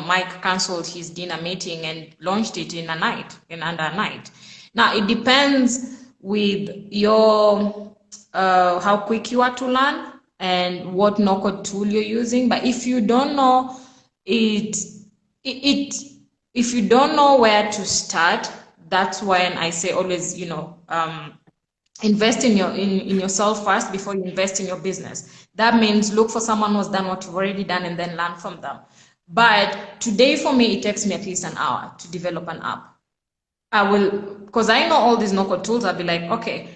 Mike canceled his dinner meeting and launched it in under a night. Now, it depends with your, how quick you are to learn and what no-code tool you're using. But if you don't know if you don't know where to start, that's when I say always, invest in yourself first before you invest in your business. That means look for someone who's done what you've already done and then learn from them. But today for me, it takes me at least an hour to develop an app. I will, because I know all these no-code tools, I'll be like, okay,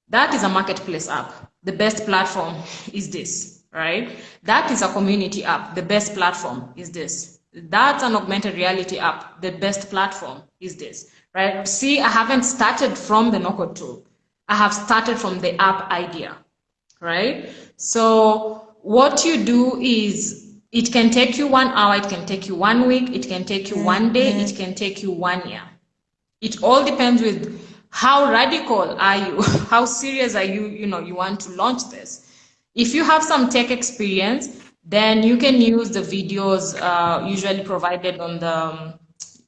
that is a marketplace app. The best platform is this, right? That is a community app. The best platform is this. That's an augmented reality app. The best platform is this, right? See, I haven't started from the no-code tool. I have started from the app idea, right? So what you do is it can take you 1 hour, it can take you 1 week, it can take you 1 day, it can take you 1 year. It all depends with how radical are you, how serious are you, you want to launch this. If you have some tech experience, then you can use the videos usually provided on the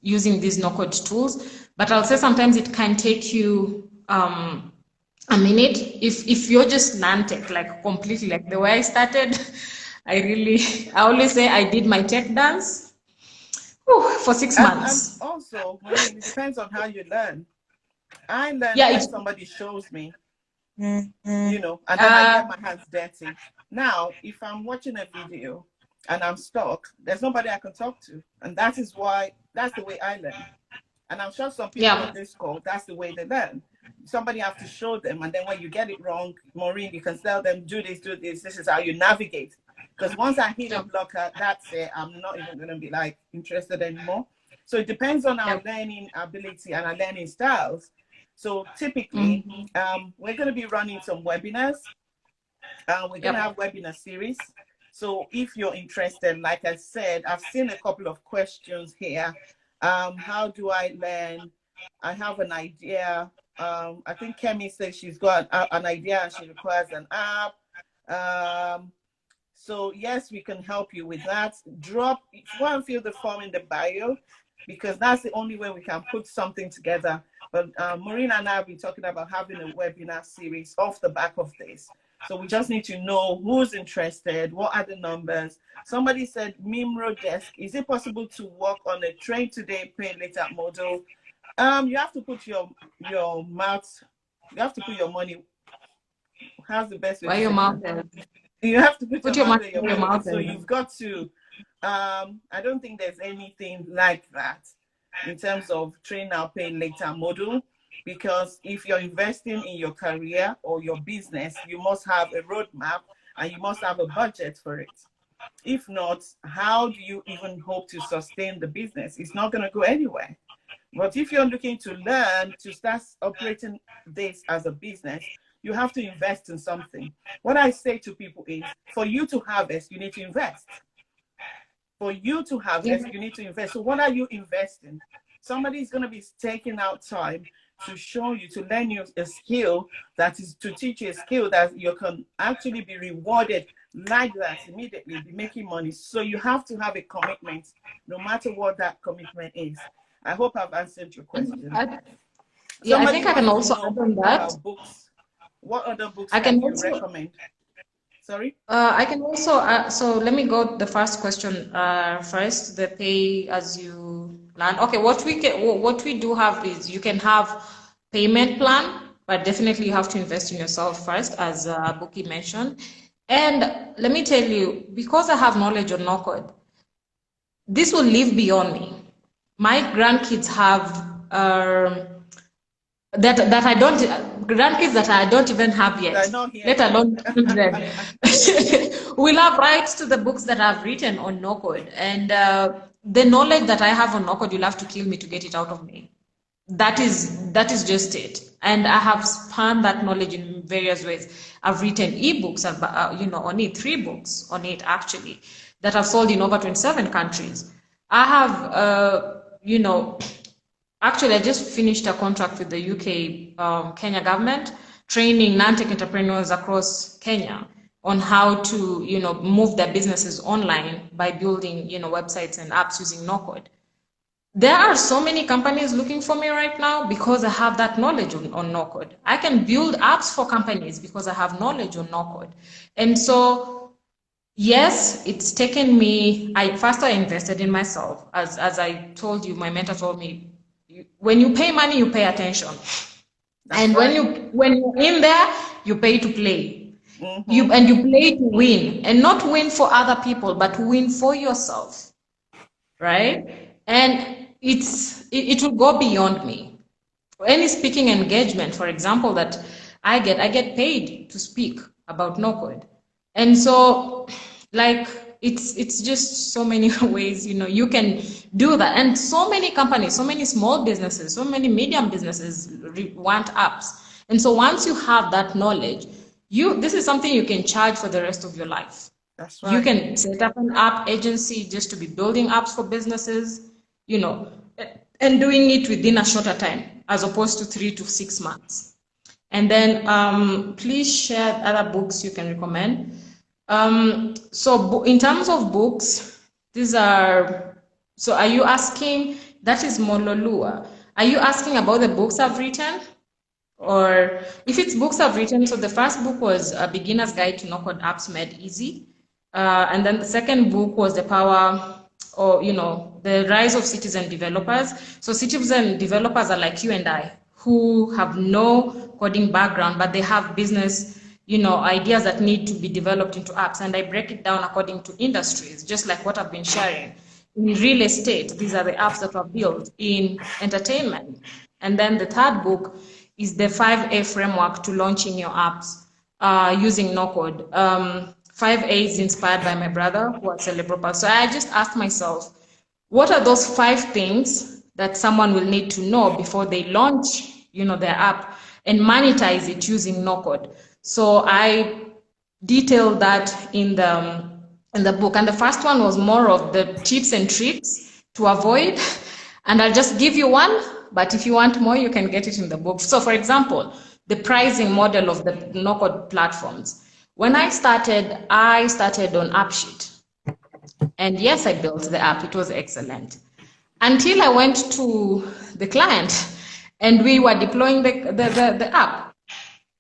using these no-code tools. But I'll say sometimes it can take you a minute if you're just non-tech, like completely like the way I started. I always say I did my tech dance for 6 months. And also, Maureen, it depends on how you learn. I learn Yeah, when somebody shows me, and then I get my hands dirty. Now, if I'm watching a video and I'm stuck, there's nobody I can talk to. And that's the way I learn. And I'm sure some people on this call, that's the way they learn. Somebody have to show them. And then when you get it wrong, Maureen, you can tell them, do this, this is how you navigate. Because once I hit a blocker, that's it. I'm not even going to be like interested anymore. So it depends on our learning ability and our learning styles. So typically, we're going to be running some webinars. We're going to have webinar series. So if you're interested, like I said, I've seen a couple of questions here. How do I learn? I have an idea. I think Kemi says she's got an idea and she requires an app. So yes, we can help you with that. If you want to fill the form in the bio, because that's the only way we can put something together. But Maureen and I have been talking about having a webinar series off the back of this. So we just need to know who's interested, what are the numbers. Somebody said, Mimro Desk, is it possible to work on a train today, pay later model? You have to put your mouth, you have to put your money. How's the best way Why to your say mouth that? is? You have to put Put your your mouth money where your where your money mouth is. So is. you've got to, I don't think there's anything like that in terms of train now, pay later model, because if you're investing in your career or your business, you must have a roadmap and you must have a budget for it. If not, how do you even hope to sustain the business? It's not going to go anywhere. But if you're looking to learn to start operating this as a business, you have to invest in something. What I say to people is, for you to harvest, you need to invest. For you to harvest, you need to invest. So what are you investing? Somebody's going to be taking out time to show you, to learn you a skill, that is to teach you a skill that you can actually be rewarded like that immediately, be making money. So you have to have a commitment, no matter what that commitment is. I hope I've answered your question. Yeah, I Somebody think I can wants to also know add on that. about books. What other books I can can you also recommend? Sorry? I can also so let me go the first question first, the pay as you plan. Okay, what we do have is you can have payment plan, but definitely you have to invest in yourself first, as Buki mentioned. And let me tell you, because I have knowledge on no-code, this will live beyond me. My grandkids have that I don't, grandkids that I don't even have yet, They're not here let yet. alone children, will have rights to the books that I've written on no code. And the knowledge that I have on no code, you'll have to kill me to get it out of me. That is just it. And I have spanned that knowledge in various ways. I've written ebooks, on it, 3 books on it actually, that I've sold in over 27 countries. I have, actually, I just finished a contract with the UK Kenya government, training non-tech entrepreneurs across Kenya on how to, move their businesses online by building, websites and apps using no-code. There are so many companies looking for me right now because I have that knowledge on no-code. I can build apps for companies because I have knowledge on no-code. And so, yes, it's taken me, I invested in myself. As I told you, my mentor told me, when you pay money, you pay attention. That's and right. when you're in there, you pay to play. Mm-hmm. You play to win, and not win for other people, but win for yourself, right? And it will go beyond me. For any speaking engagement, for example, that I get paid to speak about no code. And so, like, it's just so many ways, you can do that. And so many companies, so many small businesses, so many medium businesses want apps. And so once you have that knowledge, this is something you can charge for the rest of your life. That's You right. can set up an app agency just to be building apps for businesses, and doing it within a shorter time, as opposed to 3 to 6 months. And then please share other books you can recommend. So in terms of books, are you asking, that is Mololua. Are you asking about the books I've written? Or if it's books I've written, so the first book was A Beginner's Guide to No-Code Apps Made Easy. And then the second book was The Power, or, The Rise of Citizen Developers. So citizen developers are like you and I, who have no coding background, but they have business, ideas that need to be developed into apps. And I break it down according to industries, just like what I've been sharing. In real estate, these are the apps that were built. In entertainment. And then the third book is the 5A framework to launching your apps using no-code. 5A is inspired by my brother, who was cerebral. So I just asked myself, what are those 5 things that someone will need to know before they launch, their app and monetize it using no-code? So I detailed that in the book. And the first one was more of the tips and tricks to avoid. And I'll just give you one, but if you want more, you can get it in the book. So for example, the pricing model of the no-code platforms. When I started on AppSheet. And yes, I built the app. It was excellent. until I went to the client and we were deploying the app.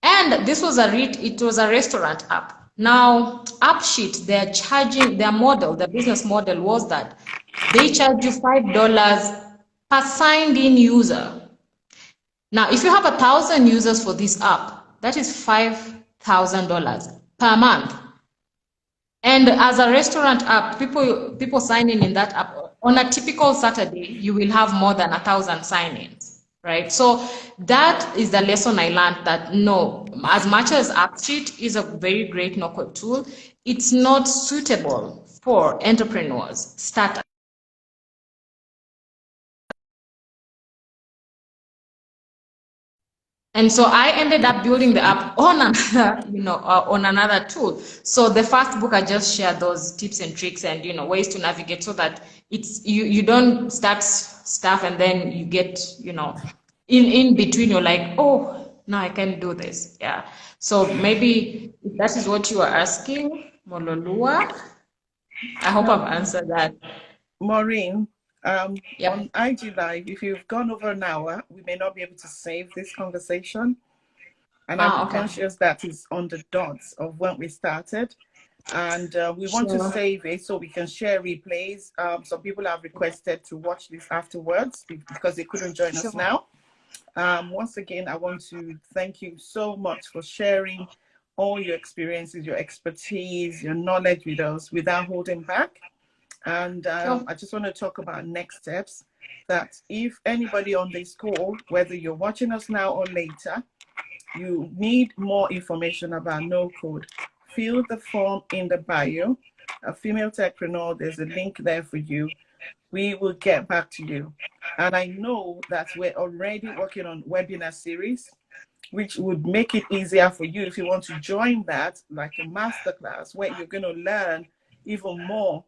And this was it was a restaurant app. Now, AppSheet, they're charging, their model, their business model was that they charge you $5 per signed in user. Now, if you have 1,000 users for this app, that is $5,000 per month. And as a restaurant app, people sign in that app. On a typical Saturday, you will have more than 1,000 sign-ins, right? So that is the lesson I learned, that no, as much as AppSheet is a very great no-code tool, it's not suitable for entrepreneurs, startups. And so I ended up building the app on another, on another tool. So the first book, I just shared those tips and tricks and, ways to navigate, so that you don't start stuff and then you get, in between, you're like, oh, no, I can't do this. Yeah. So maybe if that is what you are asking, Mololua, I hope I've answered that. Maureen, Yep. on IG Live, if you've gone over an hour, we may not be able to save this conversation. And I'm conscious that it's on the dots of when we started. And we want to save it so we can share replays. Some people have requested to watch this afterwards because they couldn't join us now. Once again, I want to thank you so much for sharing all your experiences, your expertise, your knowledge with us without holding back. And I just want to talk about next steps, that if anybody on this call, whether you're watching us now or later, you need more information about no code, fill the form in the bio. A female techpreneur, there's a link there for you. We will get back to you. And I know that we're already working on webinar series, which would make it easier for you if you want to join that, like a masterclass where you're going to learn even more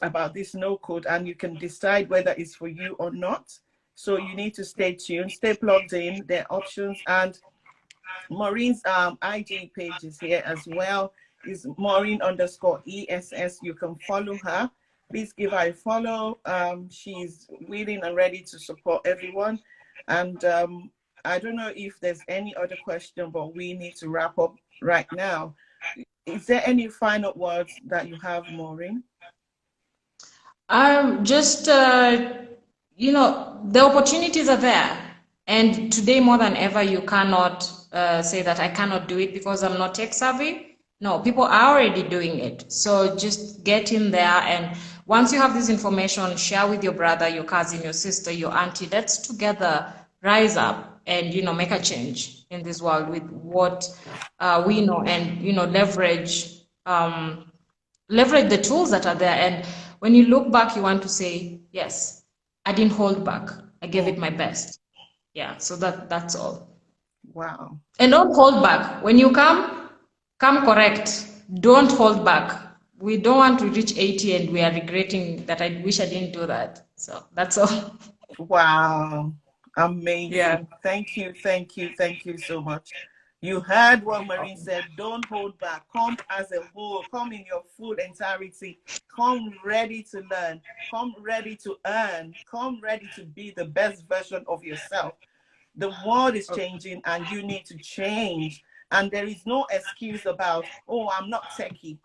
about this no code, and you can decide whether it's for you or not. So you need to stay tuned, stay plugged in. There are options, and Maureen's IG page is here as well. Is Maureen_ESS. You can follow her. Please give her a follow. She's willing and ready to support everyone. And I don't know if there's any other question, but we need to wrap up right now. Is there any final words that you have, Maureen? Just, the opportunities are there. And today more than ever, you cannot say that I cannot do it because I'm not tech savvy. No, people are already doing it. So just get in there. And once you have this information, share with your brother, your cousin, your sister, your auntie. Let's together rise up and, make a change in this world with what we know, and, leverage the tools that are there. And when you look back, you want to say, yes, I didn't hold back. I gave it my best. Yeah, so that's all. Wow. And don't hold back. When you come correct. Don't hold back. We don't want to reach 80 and we are regretting that I wish I didn't do that. So that's all. Wow. Amazing. Yeah. Thank you so much. You heard what Maureen said. Don't hold back. Come as a whole. Come in your full entirety. Come ready to learn. Come ready to earn. Come ready to be the best version of yourself. The world is changing and you need to change. And there is no excuse about, oh, I'm not techie.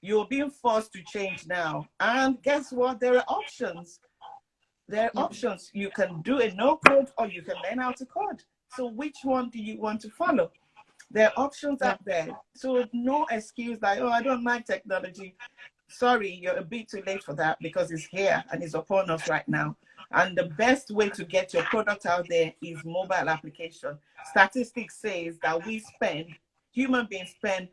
You're being forced to change now. And guess what? There are options. There are options. You can do a no code or you can learn how to code. So which one do you want to follow? There are options out there. So no excuse like, oh, I don't like technology. Sorry, you're a bit too late for that because it's here and it's upon us right now. And the best way to get your product out there is mobile application. Statistics says that human beings spend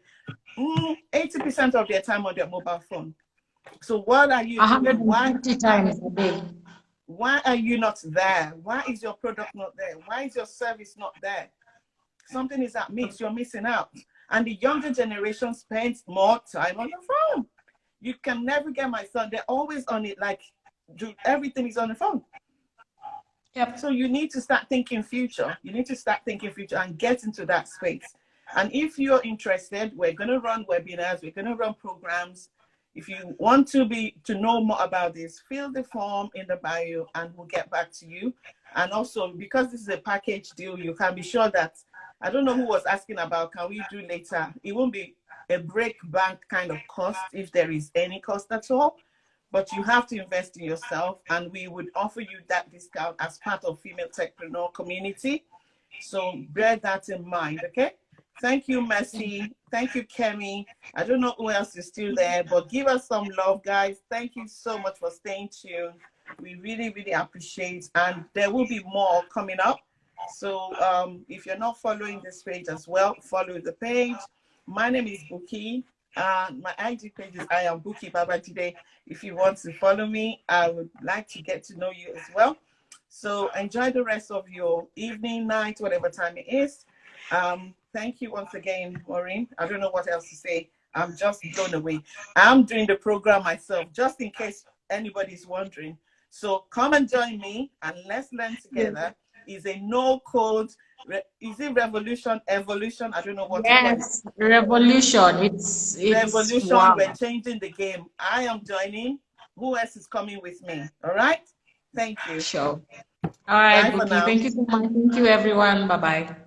80% of their time on their mobile phone. So what are you doing? 150 times a day. Why are you not there? Why is your product not there? Why is your service not there? Something is at miss. You're missing out. And the younger generation spends more time on the phone. You can never get my son. They're always on it, like everything is on the phone. Yep. So you need to start thinking future. You need to start thinking future and get into that space. And if you're interested, we're going to run webinars. We're going to run programs. If you want to know more about this, fill the form in the bio and we'll get back to you. And also, because this is a package deal, you can be sure that, I don't know who was asking about, can we do later? It won't be a break bank kind of cost, if there is any cost at all, but you have to invest in yourself, and we would offer you that discount as part of Female Techpreneur community. So bear that in mind, okay? Thank you, Mercy. Thank you, Kemi. I don't know who else is still there, but give us some love, guys. Thank you so much for staying tuned. We really, really appreciate, and there will be more coming up. So if you're not following this page as well, follow the page. My name is Buki. My IG page is I am Buki Babajide. If you want to follow me, I would like to get to know you as well. So enjoy the rest of your evening, night, whatever time it is. Thank you once again, Maureen. I don't know what else to say. I'm just blown away. I'm doing the program myself, just in case anybody's wondering. So come and join me and let's learn together. It's a no code. Is it revolution, evolution? I don't know what to call it. Yes, revolution. It's Revolution. wow. We're changing the game. I am joining. Who else is coming with me? All right. Thank you. Sure. All right, Bye for Buki. now. Thank you so much. Thank you, everyone. Bye-bye.